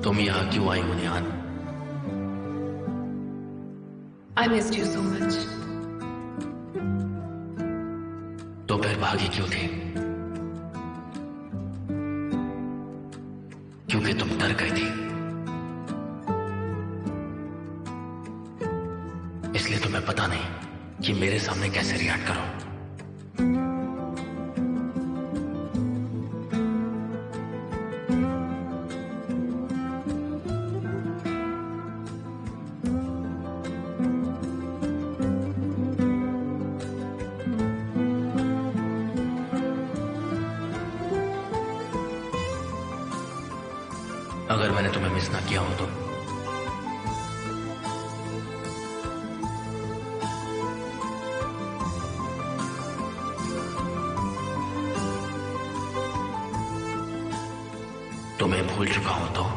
तुम यहाँ क्यों आई हो निहान? I missed you so much. तो फिर भागी क्यों थी? क्योंकि तुम डर गई थी, इसलिए तुम्हें पता नहीं कि मेरे सामने कैसे रिएक्ट करो। अगर मैंने तुम्हें मिस ना किया हो तो तुम्हें भूल चुका हूं तो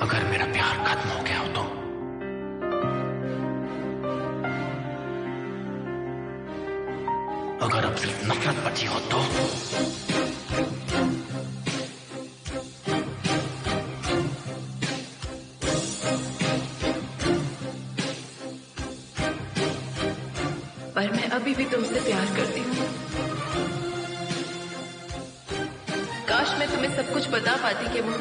अगर मेरा प्यार खत्म हो गया हो तो अगर अब सिर्फ नफरत बची हो तो पर मैं अभी भी तुमसे प्यार करती हूँ। काश मैं तुम्हें सब कुछ बता पाती कि वो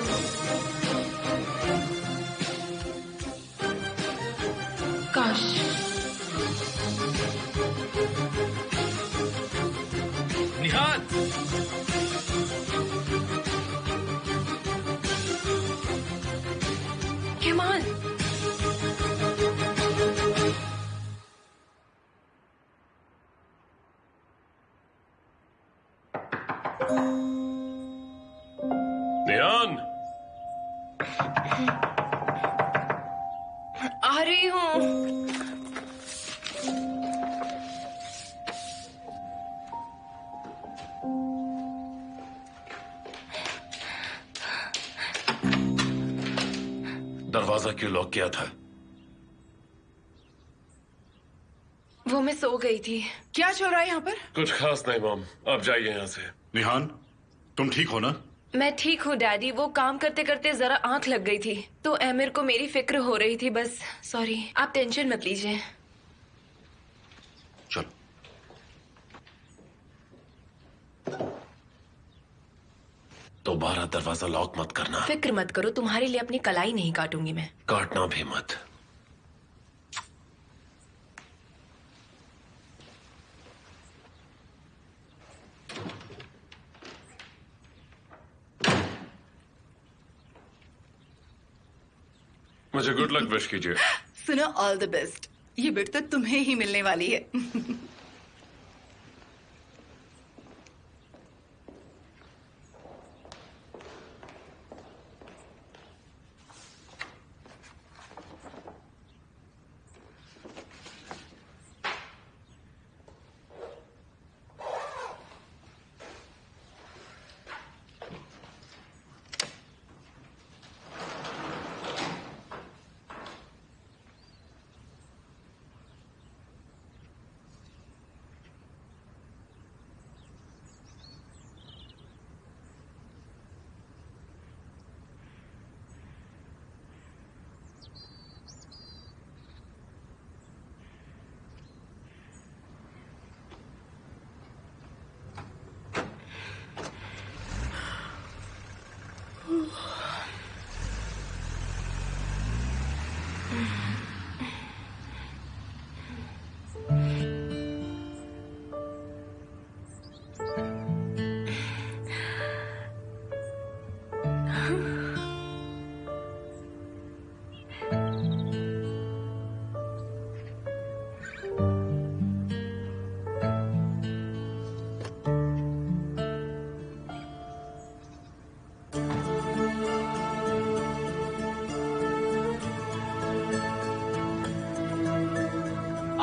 काश। निहान, केमाल, निहान, आ रही हूँ। दरवाजा क्यों लॉक किया था? वो मैं सो गई थी। क्या चल रहा है यहाँ पर? कुछ खास नहीं मॉम, आप जाइए यहाँ से। निहान, तुम ठीक हो ना? मैं ठीक हूँ डैडी। वो काम करते करते जरा आंख लग गई थी तो एमिर को मेरी फिक्र हो रही थी बस। सॉरी, आप टेंशन मत लीजिए। चलो। दोबारा दरवाजा लॉक मत करना। फिक्र मत करो, तुम्हारे लिए अपनी कलाई नहीं काटूंगी मैं। काटना भी मत। मुझे गुड लक विश कीजिए। सुनो, ऑल द बेस्ट। ये बिट तो तुम्हें ही मिलने वाली है।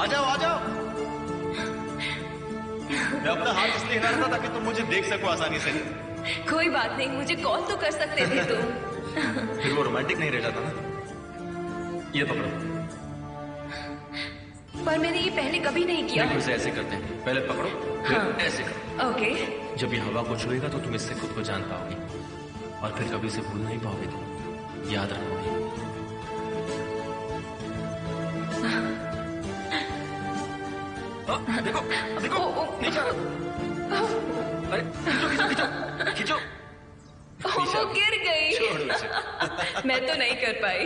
जाओ आ जाओ। मैं अपना हाथ इसलिए हिला रहा था ताकि तुम मुझे देख सको आसानी से। कोई बात नहीं, मुझे कॉल तो कर सकते थे तुम। फिर वो रोमांटिक नहीं रह जाता ना। ये पकड़ो। पर मैंने ये पहले कभी नहीं किया। फिर से ऐसे करते हैं, पहले पकड़ो फिर हाँ। ऐसे करो। ओके। जब ये हवा को छुएगा तो तुम इससे खुद को जान पाओगे और फिर कभी इसे भूल नहीं पाओगे तुम। याद रखोगे। देखो देखो नीचे। अरे खींचो खींचो खींचो। वो गिर गई। छोड़ो इसे। मैं तो नहीं कर पाई।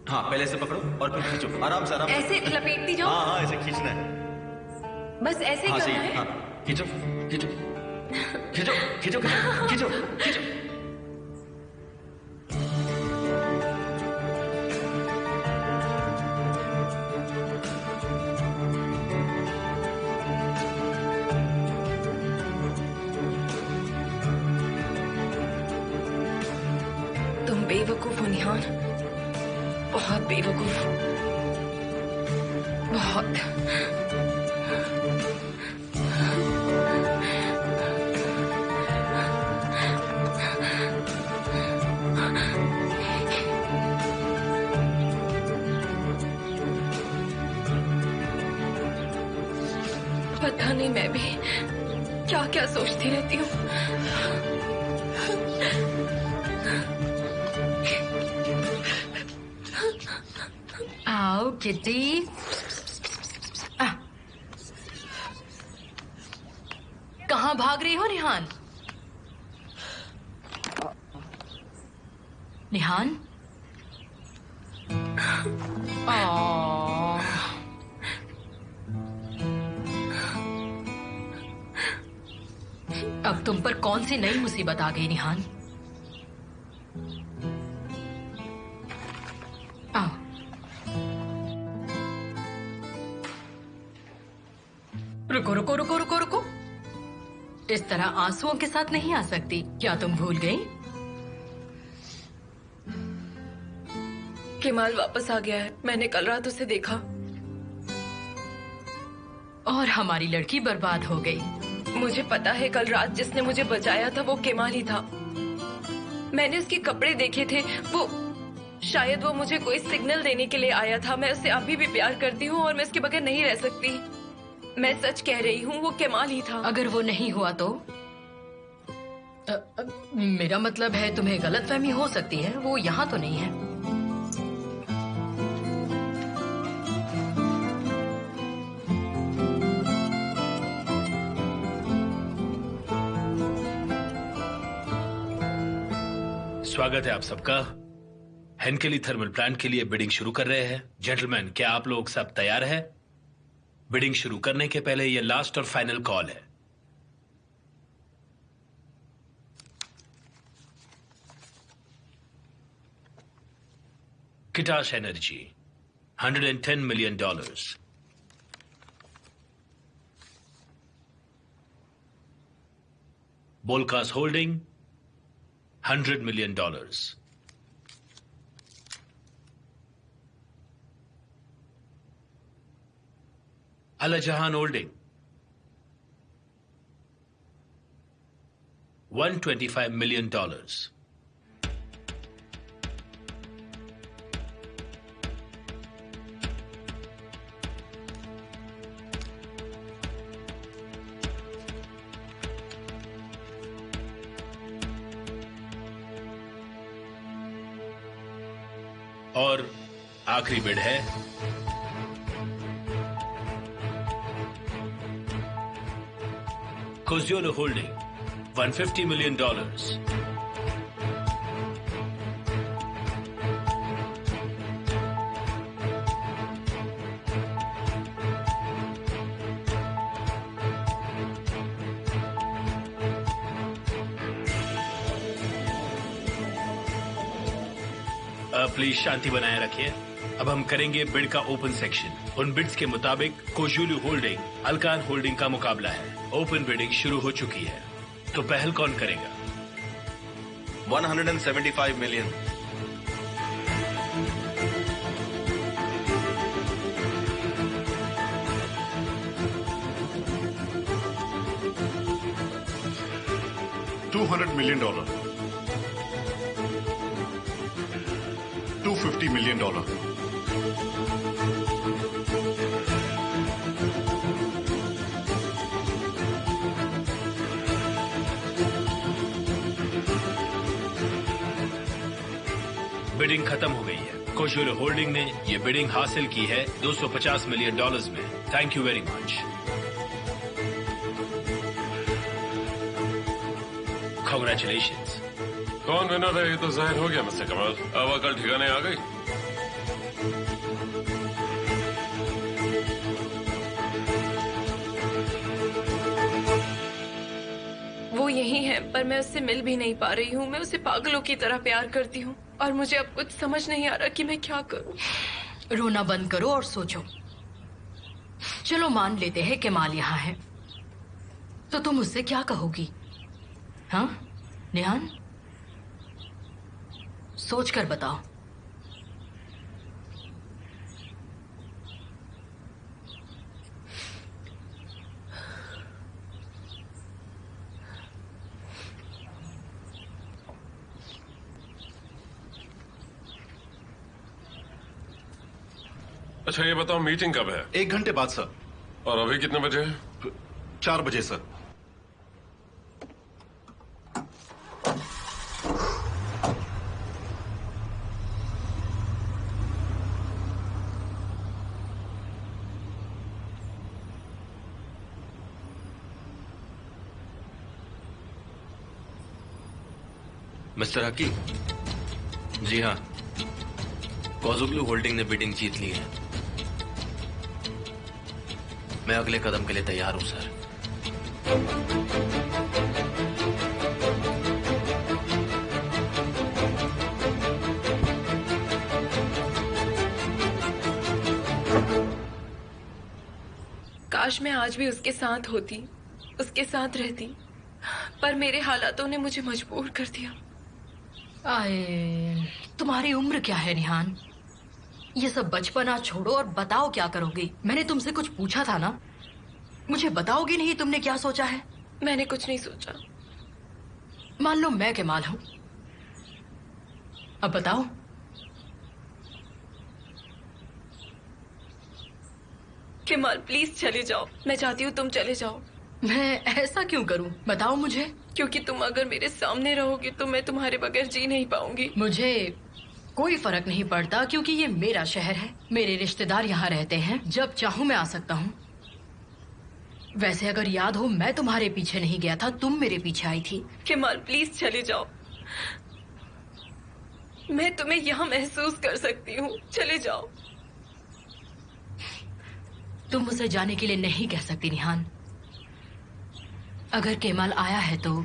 हाँ पहले से पकड़ो और फिर खींचो आराम से आराम से। ऐसे लपेटती जाओ। हाँ हाँ ऐसे खींचना है। बस ऐसे ही हाँ सही करना है। हाँ खींचो खींचो खींचो खींचो खींचो खींचो। तुम बेवकूफ हो निहान, बहुत बेवकूफ, बहुत। पता नहीं मैं भी क्या क्या सोचती रहती हूँ। आओ किटी। कहाँ भाग रही हो निहान? निहान? अब तुम पर कौन सी नई मुसीबत आ गई निहान? आओ। रुको रुको रुको रुको रुको। इस तरह आंसुओं के साथ नहीं आ सकती। क्या तुम भूल गई? केमाल वापस आ गया है। मैंने कल रात उसे देखा। और हमारी लड़की बर्बाद हो गई। मुझे पता है कल रात जिसने मुझे बचाया था वो केमाल ही था। मैंने उसके कपड़े देखे थे। वो शायद वो मुझे कोई सिग्नल देने के लिए आया था। मैं उससे अभी भी प्यार करती हूँ और मैं उसके बगैर नहीं रह सकती। मैं सच कह रही हूँ, वो केमाल ही था। अगर वो नहीं हुआ तो? मेरा मतलब है तुम्हें गलतफहमी हो सकती है। वो यहाँ तो नहीं है। स्वागत है आप सबका। हेनकेली थर्मल प्लांट के लिए बिडिंग शुरू कर रहे हैं। जेंटलमैन, क्या आप लोग सब तैयार हैं? बिडिंग शुरू करने के पहले यह लास्ट और फाइनल कॉल है। किटाश एनर्जी $110 मिलियन। बोलकास होल्डिंग $100 मिलियन। Al Jahan holding $125 million. और आखिरी बिड है कोजियोलो होल्डिंग $150 million. प्लीज शांति बनाए रखिए। अब हम करेंगे बिड का ओपन सेक्शन। उन बिड्स के मुताबिक कोजुलू होल्डिंग अलकान होल्डिंग का मुकाबला है। ओपन बिडिंग शुरू हो चुकी है, तो पहल कौन करेगा? 175 million. $200 million. $250 million. बिडिंग खत्म हो गई है। कोजुलू होल्डिंग ने ये बिडिंग हासिल की है $250 million में। Thank you very much. Congratulations. कौन विनर है ये तो जाहिर हो गया मिस्टर कमल। अब अकल ठिकाने आ गई। वो यही है, पर मैं उससे मिल भी नहीं पा रही हूँ। मैं उसे पागलों की तरह प्यार करती हूँ और मुझे अब कुछ समझ नहीं आ रहा कि मैं क्या करूँ। रोना बंद करो और सोचो। चलो मान लेते हैं केमाल यहाँ है, तो तुम उससे क्या कहोगी? हाँ निहान, सोच कर बताओ। अच्छा ये बताओ मीटिंग कब है? 1 घंटे बाद सर। और अभी कितने बजे है? 4 बजे सर। मिस्टर हकी। जी हाँ, कोजुगलू होल्डिंग ने बिडिंग जीत ली है। मैं अगले कदम के लिए तैयार हूं सर। काश मैं आज भी उसके साथ होती, उसके साथ रहती, पर मेरे हालातों ने मुझे मजबूर कर दिया। आए, तुम्हारी उम्र क्या है निहान? ये सब बचपना छोड़ो और बताओ क्या करोगी। मैंने तुमसे कुछ पूछा था ना, मुझे बताओगी नहीं तुमने क्या सोचा है? मैंने कुछ नहीं सोचा। मान लो मैं केमाल हूं, अब बताओ। केमाल प्लीज चले जाओ। मैं चाहती हूँ तुम चले जाओ। मैं ऐसा क्यों करूं? बताओ मुझे। क्योंकि तुम अगर मेरे सामने रहोगी तो मैं तुम्हारे बगैर जी नहीं पाऊंगी। मुझे कोई फर्क नहीं पड़ता, क्योंकि ये मेरा शहर है, मेरे रिश्तेदार यहाँ रहते हैं। जब चाहूं मैं आ सकता हूँ। वैसे अगर याद हो, मैं तुम्हारे पीछे नहीं गया था, तुम मेरे पीछे आई थी। केमाल प्लीज चले जाओ। मैं तुम्हें यहाँ महसूस कर सकती हूँ। चले जाओ। तुम मुझे जाने के लिए नहीं कह सकती निहान। अगर केमाल आया है तो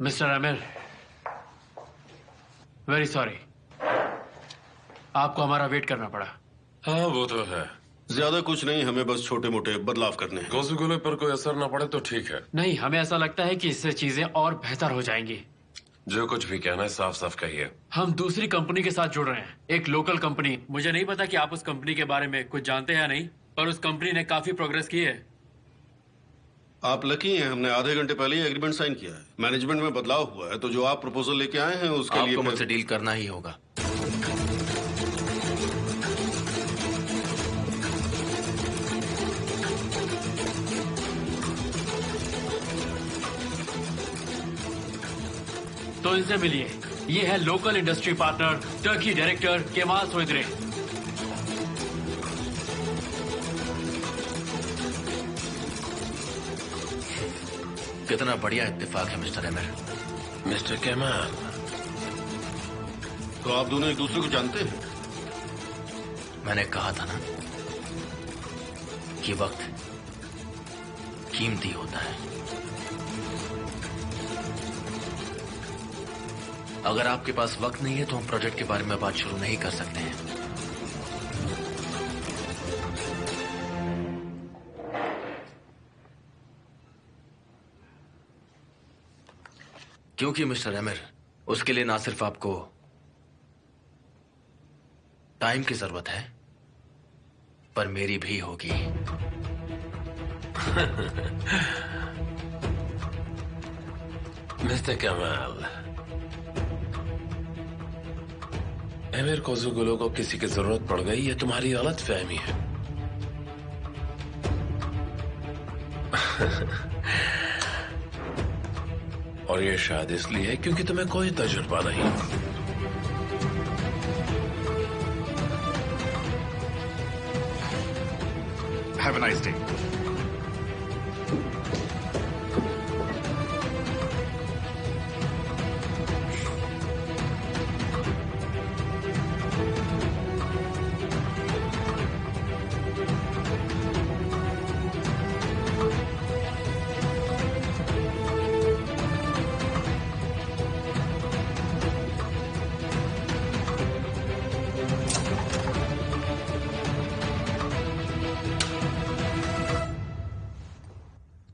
मिस्टर आमिर, वेरी सॉरी, आपको हमारा वेट करना पड़ा। हाँ वो तो है। ज्यादा कुछ नहीं, हमें बस छोटे मोटे बदलाव करने हैं। गोसुगुले पर कोई असर ना पड़े तो ठीक है। नहीं, हमें ऐसा लगता है कि इससे चीजें और बेहतर हो जाएंगी। जो कुछ भी कहना है साफ साफ कहिए। हम दूसरी कंपनी के साथ जुड़ रहे हैं, एक लोकल कंपनी। मुझे नहीं पता कि आप उस कंपनी के बारे में कुछ जानते हैं या नहीं, पर उस कंपनी ने काफी प्रोग्रेस की है। आप लकी हैं, हमने आधे घंटे पहले ही एग्रीमेंट साइन किया है। मैनेजमेंट में बदलाव हुआ है, तो जो आप प्रपोजल लेके आए हैं उसके लिए आपको मुझसे डील करना ही होगा। तो इनसे मिलिए, ये है local industry partner Turkey director Kemal सोइद्रे। कितना बढ़िया इत्तेफाक है मिस्टर आमिर। मिस्टर केमाल, तो आप दोनों एक दूसरे को जानते हैं? मैंने कहा था ना कि वक्त कीमती होता है। अगर आपके पास वक्त नहीं है तो हम प्रोजेक्ट के बारे में बात शुरू नहीं कर सकते हैं। क्योंकि मिस्टर आमिर, उसके लिए ना सिर्फ आपको टाइम की जरूरत है, पर मेरी भी होगी। मिस्टर केमाल, एमिर कोजुगुलो को किसी की जरूरत पड़ गई, ये तुम्हारी गलत फहमी है। और ये शायद इसलिए क्योंकि तुम्हें कोई तजुर्बा नहीं। Have a nice day.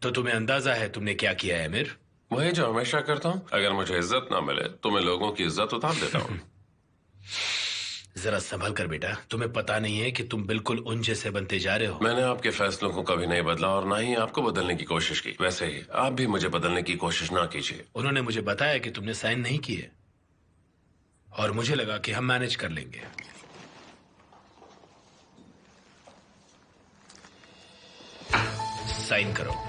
तो तुम्हें अंदाजा है तुमने क्या किया है आमिर? वही जो हमेशा करता हूँ, अगर मुझे इज्जत ना मिले तो मैं लोगों की इज्जत उतार देता हूँ। जरा संभल कर बेटा, तुम्हें पता नहीं है कि तुम बिल्कुल उन जैसे बनते जा रहे हो। मैंने आपके फैसलों को कभी नहीं बदला और ना ही आपको बदलने की कोशिश की। वैसे ही आप भी मुझे बदलने की कोशिश ना कीजिए। उन्होंने मुझे बताया कि तुमने साइन नहीं किए और मुझे लगा कि हम मैनेज कर लेंगे। साइन करो।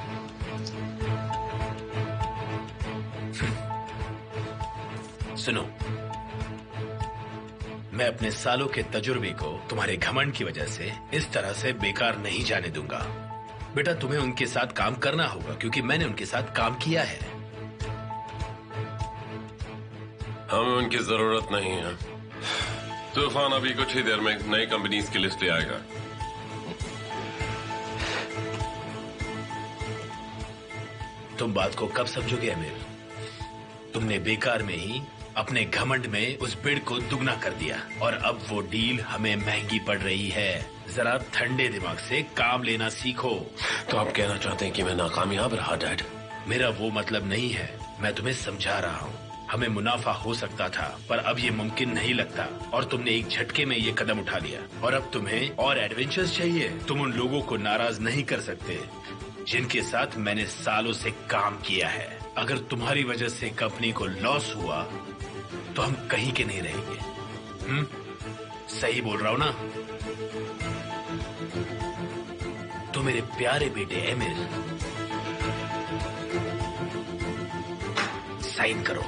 सुनो, मैं अपने सालों के तजुर्बे को तुम्हारे घमंड की वजह से इस तरह से बेकार नहीं जाने दूंगा। बेटा, तुम्हें उनके साथ काम करना होगा क्योंकि मैंने उनके साथ काम किया है। हमें उनकी जरूरत नहीं है। तूफान अभी कुछ ही देर में नई कंपनीज की लिस्ट ले आएगा। तुम बात को कब समझोगे अमीर? तुमने बेकार में ही अपने घमंड में उस बिड को दुगना कर दिया और अब वो डील हमें महंगी पड़ रही है। जरा ठंडे दिमाग से काम लेना सीखो। तो आप कहना चाहते हैं कि मैं नाकामयाब रहा डैड? मेरा वो मतलब नहीं है, मैं तुम्हें समझा रहा हूँ। हमें मुनाफा हो सकता था पर अब ये मुमकिन नहीं लगता और तुमने एक झटके में ये कदम उठा लिया और अब तुम्हें और एडवेंचर्स चाहिए। तुम उन लोगों को नाराज नहीं कर सकते जिनके साथ मैंने सालों से काम किया है। अगर तुम्हारी वजह से कंपनी को लॉस हुआ तो हम कहीं के नहीं रहेंगे। सही बोल रहा हूं ना? तो मेरे प्यारे बेटे एमिर, साइन करो।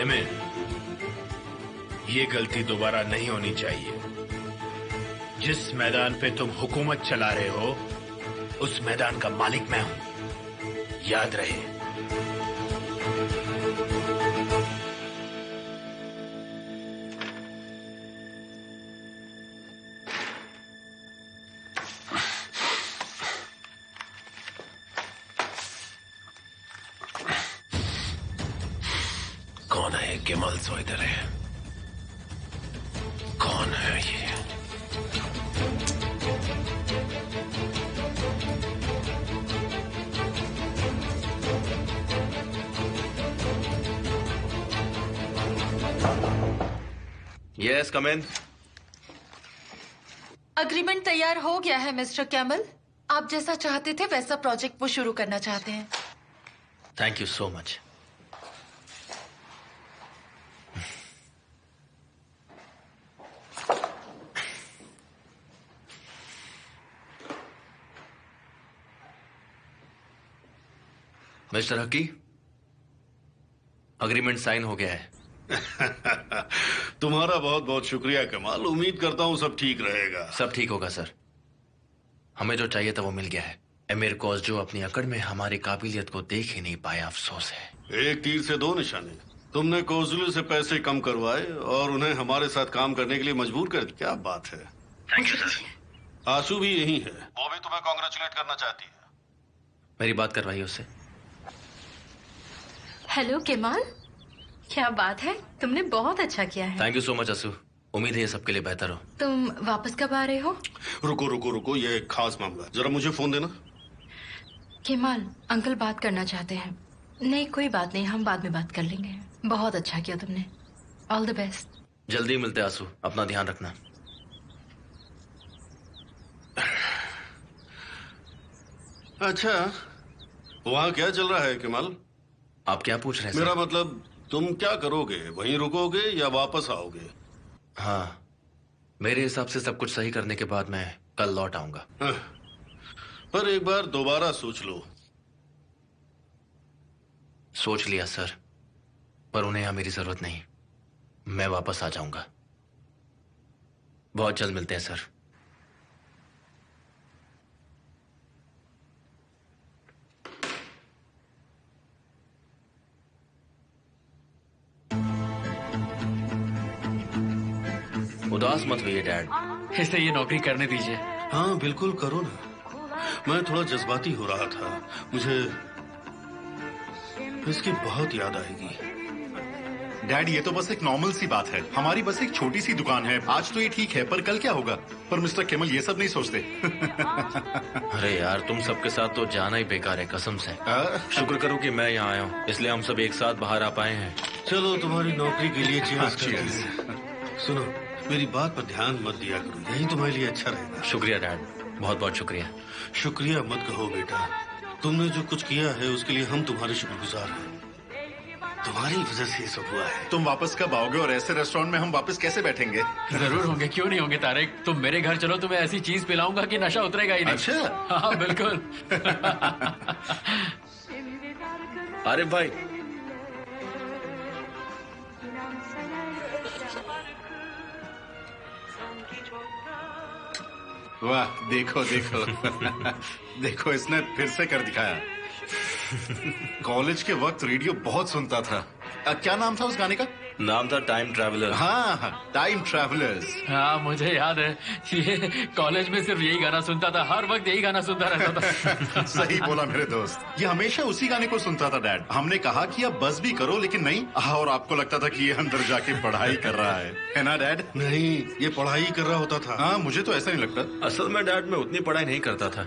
एमिर, ये गलती दोबारा नहीं होनी चाहिए। जिस मैदान पे तुम हुकूमत चला रहे हो उस मैदान का मालिक मैं हूं, याद रहे। कौन है केमाल सोइदरे? कौन है ये? यस, कम इन। अग्रीमेंट तैयार हो गया है मिस्टर कैमल। आप जैसा चाहते थे वैसा प्रोजेक्ट वो शुरू करना चाहते हैं। Thank you so much. Mister Haqqi, agreement sign हो गया है। तुम्हारा बहुत बहुत शुक्रिया कमाल। उम्मीद करता हूँ सब ठीक रहेगा। सब ठीक होगा सर। हमें जो चाहिए था वो मिल गया है। एमिर कोज़जो अपनी अकड़ में हमारी काबिलियत को देख ही नहीं पाया, अफसोस है। एक तीर से दो निशाने। तुमने कोजुलू से पैसे कम करवाए और उन्हें हमारे साथ काम करने के लिए मजबूर कर दिया। क्या बात है। Thank you sir. आंसू भी यही है, वो भी तुम्हें कॉन्ग्रेचुलेट करना चाहती है। मेरी बात करवाइए उससे। हेलो केमाल, क्या बात है, तुमने बहुत अच्छा किया है। थैंक यू सो मच असू। उम्मीद है ये सबके लिए बेहतर हो। तुम वापस कब आ रहे हो? रुको रुको रुको, ये एक खास मामला। जरा मुझे फोन देना। केमाल, अंकल बात करना चाहते हैं। नहीं कोई बात नहीं, हम बाद में बात कर लेंगे। बहुत अच्छा किया तुमने। All the best. जल्दी मिलते हैं आंसू, अपना ध्यान रखना। अच्छा, वहाँ क्या चल रहा है केमाल? आप क्या पूछ रहे हैं? मेरा मतलब तुम क्या करोगे? वहीं रुकोगे या वापस आओगे? हाँ, मेरे हिसाब से सब कुछ सही करने के बाद मैं कल लौट आऊंगा। पर एक बार दोबारा सोच लो। सोच लिया सर, पर उन्हें यहाँ मेरी जरूरत नहीं। मैं वापस आ जाऊंगा। बहुत जल्द मिलते हैं सर। उदास मत होइए डैड। इसे ये नौकरी करने दीजिए। हाँ बिल्कुल करो ना। मैं थोड़ा जज्बाती हो रहा था। मुझे इसकी बहुत याद आएगी। डैड, ये तो बस एक नॉर्मल सी बात है। हमारी बस एक छोटी सी दुकान है। आज तो ये ठीक है, पर कल क्या होगा? पर मिस्टर केमल ये सब नहीं सोचते। अरे यार, तुम सबके साथ तो जाना ही बेकार है, कसम से। शुक्र करो कि मैं यहाँ आया हूँ, इसलिए हम सब एक साथ बाहर आ पाए हैं। चलो तुम्हारी नौकरी के लिए चीयर्स। सुनो, मेरी बात पर ध्यान मत दिया करो, यही तुम्हारे लिए अच्छा रहेगा। शुक्रिया डैड, बहुत बहुत शुक्रिया। शुक्रिया मत कहो बेटा, तुमने जो कुछ किया है उसके लिए हम तुम्हारे शुक्रगुजार हैं। तुम्हारी वजह से ये सब हुआ है। तुम वापस कब आओगे और ऐसे रेस्टोरेंट में हम वापस कैसे बैठेंगे? जरूर होंगे, क्यों नहीं होंगे तारिक। तुम मेरे घर चलो, तुम्हें ऐसी चीज पिलाऊंगा कि नशा उतरेगा ही नहीं। अच्छा? हाँ बिल्कुल। अरे भाई, वाह, देखो देखो। देखो, इसने फिर से कर दिखाया। कॉलेज के वक्त रेडियो बहुत सुनता था। क्या नाम था उस गाने का? नाम था टाइम ट्रैवलर। हाँ, टाइम ट्रैवलर्स। हाँ मुझे याद है, ये कॉलेज में सिर्फ यही गाना सुनता था, हर वक्त यही गाना सुनता रहता था। सही बोला मेरे दोस्त, ये हमेशा उसी गाने को सुनता था डैड। हमने कहा कि अब बस भी करो, लेकिन नहीं। और आपको लगता था कि ये अंदर जाके पढ़ाई कर रहा है ना डैड? नहीं, ये पढ़ाई कर रहा होता था। हाँ, मुझे तो ऐसा नहीं लगता। असल में डैड, मैं उतनी पढ़ाई नहीं करता था।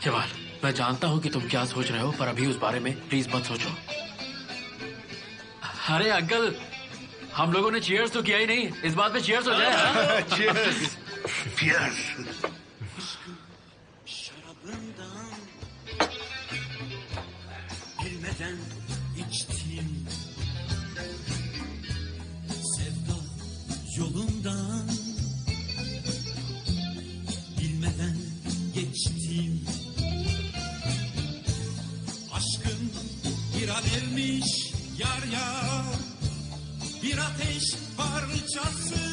केमाल, मैं जानता हूँ कि तुम क्या सोच रहे हो, पर अभी उस बारे में प्लीज मत सोचो। अरे अंकल, हम लोगों ने चीयर्स तो किया ही नहीं, इस बात पे चीयर्स हो जाए। Cheers. Cheers. Bilmeden içtim sevda yolundan, bilmeden geçtim. Aşkın bir alevmiş yar yar, bir ateş parçası.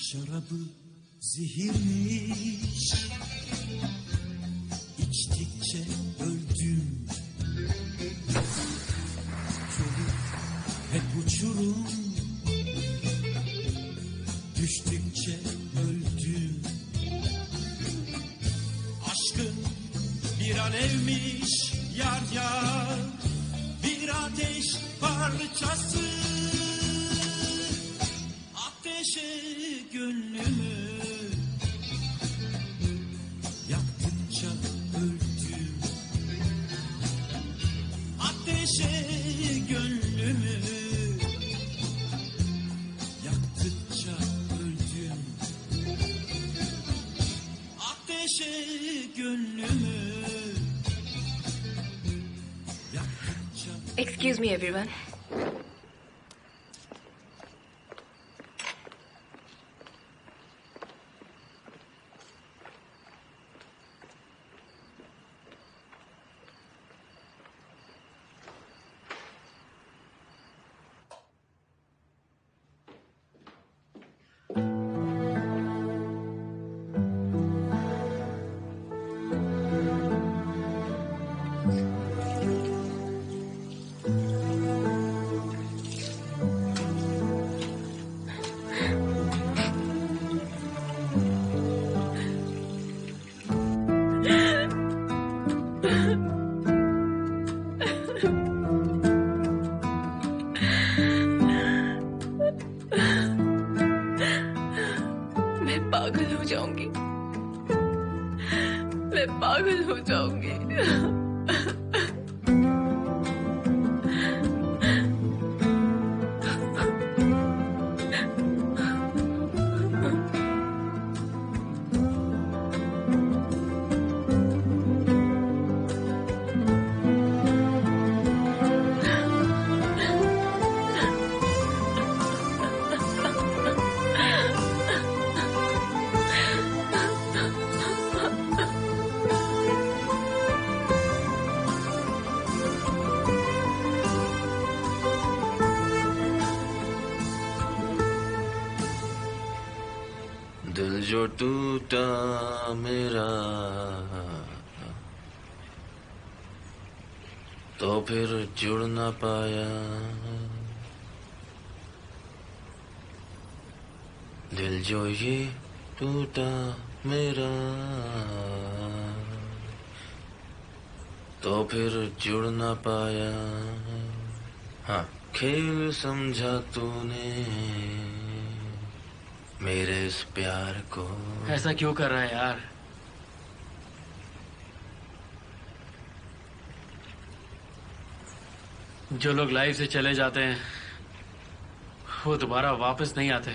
Şarabı zehirmiş, içtikçe öldüm. Yolu hep uçurum, düştükçe öldüm. Aşkın bir alevmiş yar yar, bir ateş parçası. Ateşe gönlümü yaktıkça öldüm. Ateşe gönlümü yaktıkça öldüm. Ateşe gönlümü yaktıkça. Excuse me, everyone. मैं पागल हो जाऊंगी, मैं पागल हो जाऊंगी। दिल जो टूटा मेरा तो फिर जुड़ ना पाया। दिल जो ये टूटा मेरा तो फिर जुड़ ना पाया। हाँ, खेल समझा तूने मेरे इस प्यार को। ऐसा क्यों कर रहा है यार? जो लोग लाइफ से चले जाते हैं वो दोबारा वापस नहीं आते।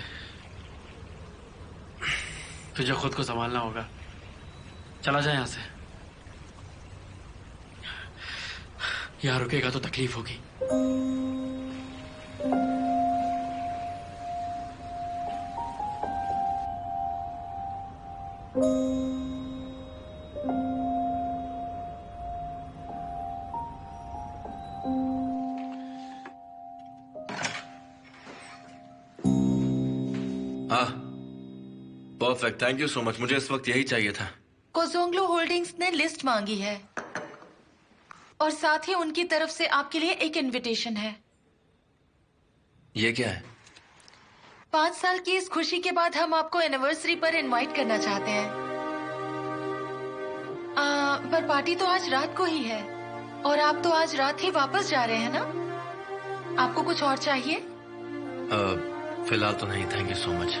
तुझे खुद को संभालना होगा। चला जाए यहां से। यहाँ रुकेगा तो तकलीफ होगी। हाँ, perfect, thank you so much. मुझे इस वक्त यही चाहिए था। कोजोंग्लो होल्डिंग्स ने लिस्ट मांगी है और साथ ही उनकी तरफ से आपके लिए एक इनविटेशन है। ये क्या है? 5 साल की इस खुशी के बाद हम आपको एनिवर्सरी पर इनवाइट करना चाहते हैं। पर पार्टी तो आज रात को ही है और आप तो आज रात ही वापस जा रहे हैं ना? आपको कुछ और चाहिए? फिलहाल तो नहीं, थैंक यू सो मच।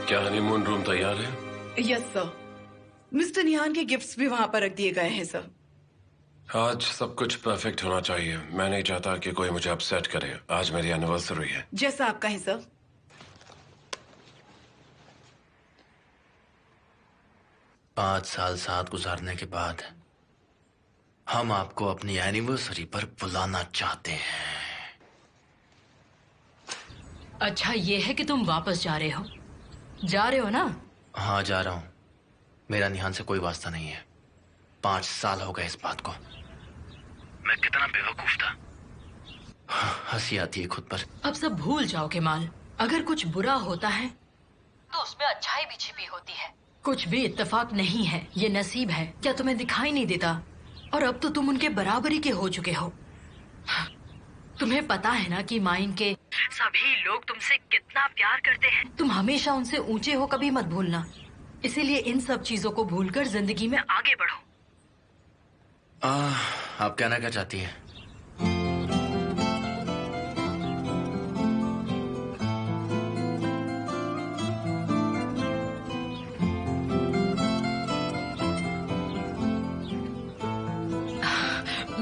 क्या हनीमून रूम तैयार है? Yes sir. मिस्टर निहान के गिफ्ट्स भी वहां पर रख दिए गए हैं सर। आज सब कुछ परफेक्ट होना चाहिए। मैं नहीं चाहता कि कोई मुझे अपसेट करे। आज मेरी एनिवर्सरी है। जैसा आप कहें सर। 5 साल साथ गुजारने के बाद हम आपको अपनी एनिवर्सरी पर बुलाना चाहते हैं। अच्छा ये है कि तुम वापस जा रहे हो? जा रहे हो ना? हाँ जा रहा हूँ। मेरा निहान से कोई वास्ता नहीं है। 5 साल हो गए इस बात को। मैं कितना बेवकूफ था। हंसी आती है खुद पर। अब सब भूल जाओ केमाल। अगर कुछ बुरा होता है तो उसमें अच्छाई भी छिपी होती है। कुछ भी इत्तेफाक नहीं है, ये नसीब है। क्या तुम्हें दिखाई नहीं देता? और अब तो तुम उनके बराबरी के हो चुके हो। तुम्हें पता है ना कि माइन के सभी लोग तुमसे कितना प्यार करते हैं। तुम हमेशा उनसे ऊंचे हो, कभी मत भूलना। इसीलिए इन सब चीजों को भूलकर जिंदगी में आगे बढ़ो। आप कहना क्या चाहती हैं?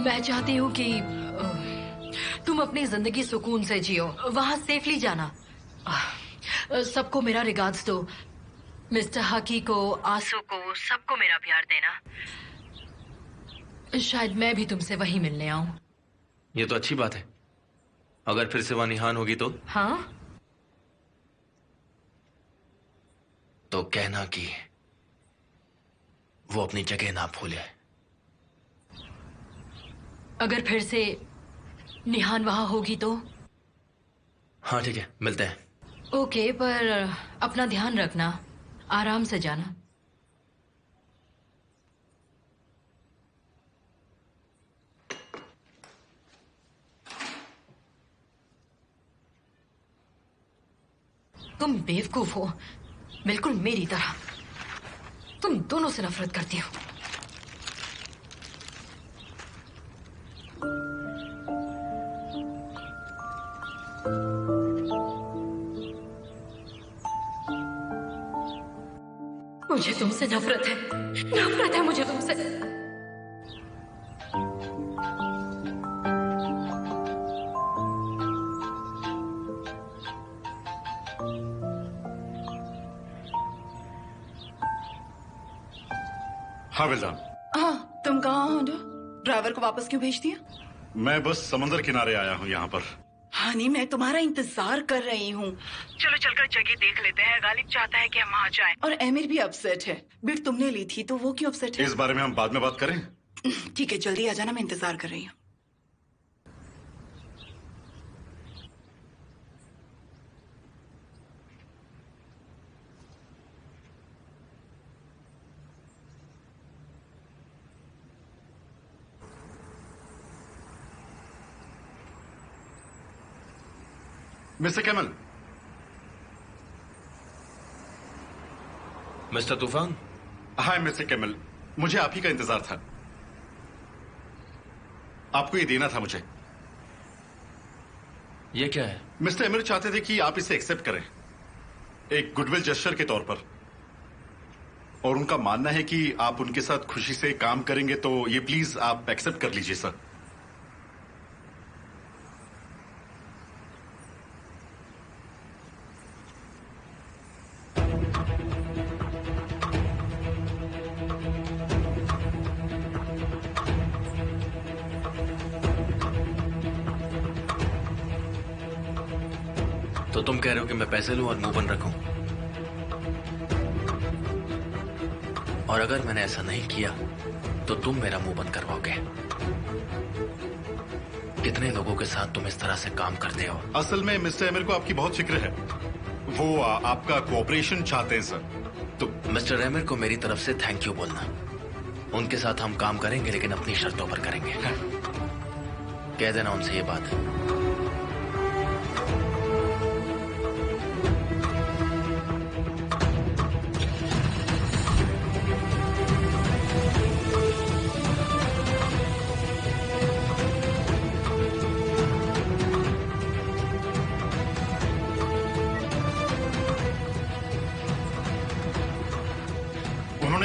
मैं चाहती हूँ कि तुम अपनी जिंदगी सुकून से जियो। वहाँ सेफली जाना। सबको मेरा रिगार्ड्स दो। मिस्टर हकी को, आंसू को, सबको मेरा प्यार देना। शायद मैं भी तुमसे वही मिलने आऊं। ये तो अच्छी बात है। अगर फिर से वहां निहान होगी तो? हाँ? तो कहना कि वो अपनी जगह ना भूले। अगर फिर से निहान वहां होगी तो? हाँ ठीक है, मिलते हैं। ओके, पर अपना ध्यान रखना, आराम से जाना। तुम बेवकूफ हो, बिल्कुल मेरी तरह। तुम दोनों से नफरत करती हो। मुझे तुमसे नफरत है, नफरत है मुझे तुमसे। हाँ वेलदान। हाँ, तुम कहाँ हो? ड्राइवर को वापस क्यों भेज दिया? मैं बस समंदर किनारे आया हूँ यहाँ पर। हानी, मैं तुम्हारा इंतजार कर रही हूँ। चलो चलकर जगह देख लेते हैं। गालिब चाहता है कि हम वहाँ जाएं। और एमिर भी अपसेट है। बिट तुमने ली थी तो वो क्यों अपसेट है? इस बारे में हम बाद में बात करें। ठीक है, जल्दी आ जाना, मैं इंतजार कर रही हूँ। Mister camel. मिस्टर तूफान। हाय मिस्टर कैमल, मुझे आप ही का इंतजार था। आपको ये देना था मुझे। ये क्या है? मिस्टर एमिर चाहते थे कि आप इसे एक्सेप्ट करें, एक गुडविल जेस्चर के तौर पर। और उनका मानना है कि आप उनके साथ खुशी से काम करेंगे, तो ये प्लीज आप एक्सेप्ट कर लीजिए सर। तो तुम कह रहे हो कि मैं पैसे लूं और मुंह बंद रखूं? और अगर मैंने ऐसा नहीं किया तो तुम मेरा मुंह बंद करवाओगे? कितने लोगों के साथ तुम इस तरह से काम करते हो? असल में मिस्टर एमिर को आपकी बहुत फिक्र है। वो आपका कोऑपरेशन चाहते हैं सर। तो मिस्टर एमिर को मेरी तरफ से थैंक यू बोलना। उनके साथ हम काम करेंगे, लेकिन अपनी शर्तों पर करेंगे। कह देना उनसे ये बात।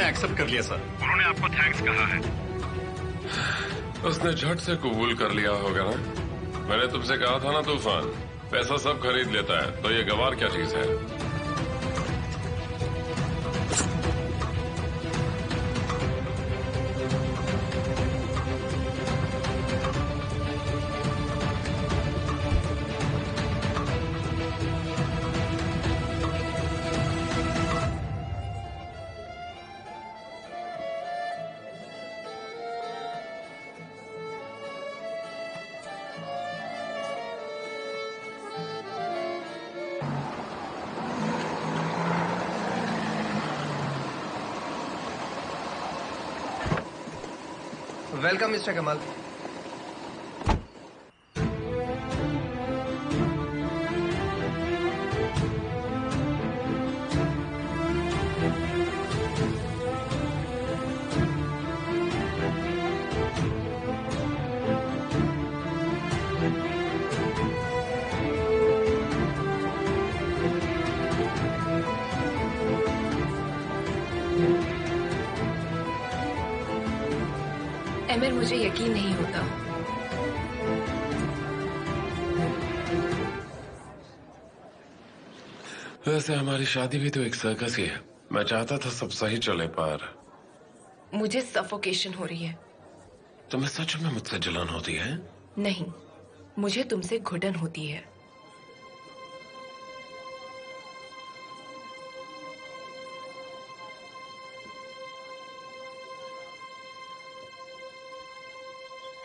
एक्सेप्ट कर लिया सर। उन्होंने आपको थैंक्स कहा है। उसने झट से कबूल कर लिया होगा ना। मैंने तुमसे कहा था ना तूफान, पैसा सब खरीद लेता है, तो ये गवार क्या चीज है? वेलकम मिस्टर कमाल। एमिर, मुझे यकीन नहीं होता। वैसे हमारी शादी भी तो एक सर्कस ही है। मैं चाहता था सब सही चले, पर मुझे सफोकेशन हो रही है। तुम्हें सच में मुझसे जलन होती है? नहीं, मुझे तुमसे घुटन होती है।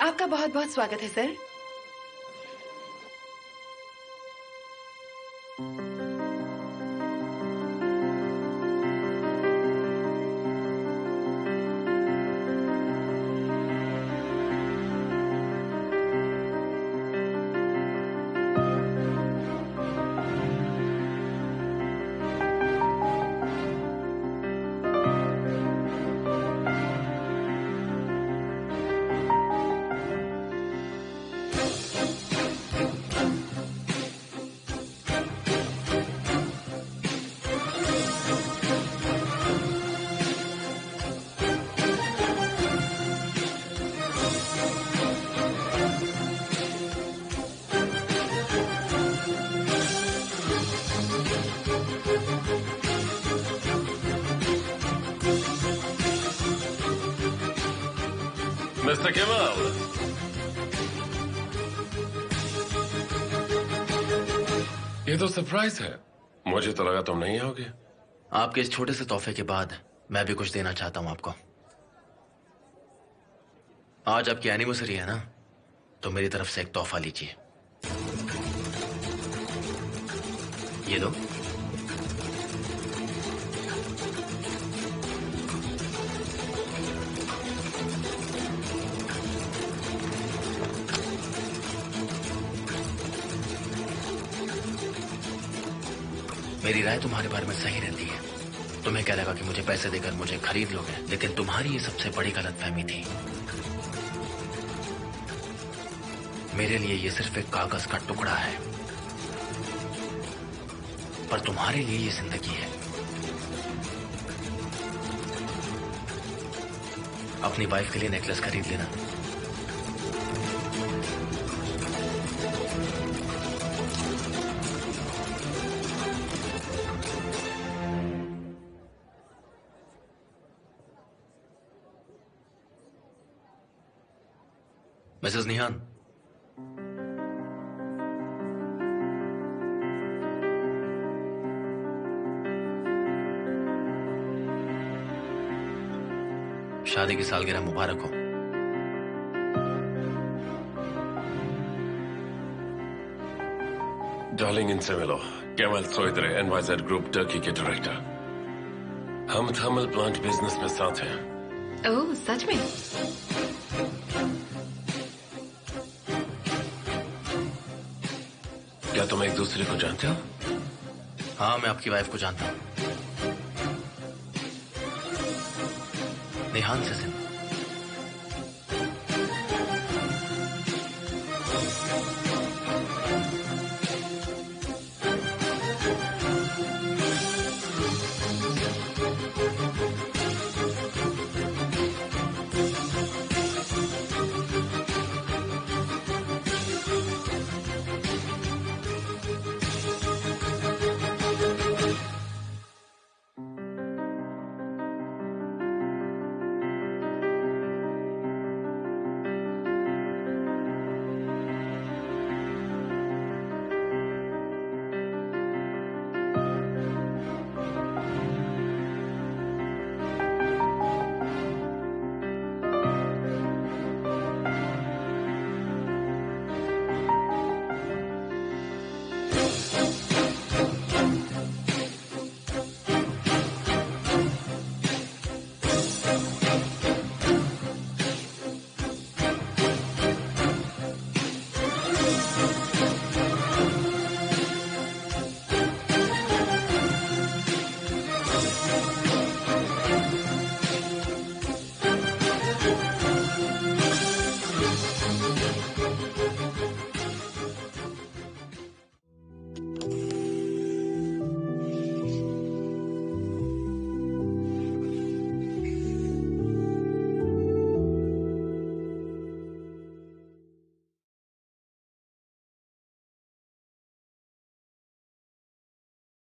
आपका बहुत बहुत स्वागत है सर। मिस्टर केमाल, ये तो सरप्राइज है। मुझे तो लगा तुम नहीं आओगे। आपके इस छोटे से तोहफे के बाद मैं भी कुछ देना चाहता हूं आपको। आज आपकी एनिवर्सरी है ना, तो मेरी तरफ से एक तोहफा लीजिए। ये लो। मेरी राय तुम्हारे बारे में सही रहती है। तुम्हें क्या लगा कि मुझे पैसे देकर मुझे खरीद लोगे, लेकिन तुम्हारी ये सबसे बड़ी गलतफहमी थी। मेरे लिए ये सिर्फ एक कागज का टुकड़ा है, पर तुम्हारे लिए ये जिंदगी है। अपनी वाइफ के लिए नेकलेस खरीद लेना। मिसेस निहान, शादी की सालगिरह मुबारक हो। डार्लिंग, इनसे मिलो। केमाल सोइदरे, एनवाइजेड ग्रुप टर्की के डायरेक्टर। हम थर्मल प्लांट बिजनेस में साथ हैं। ओह, सच में? क्या तुम एक दूसरे को जानते हो? हाँ, मैं आपकी वाइफ को जानता हूं, निहान से सिंह।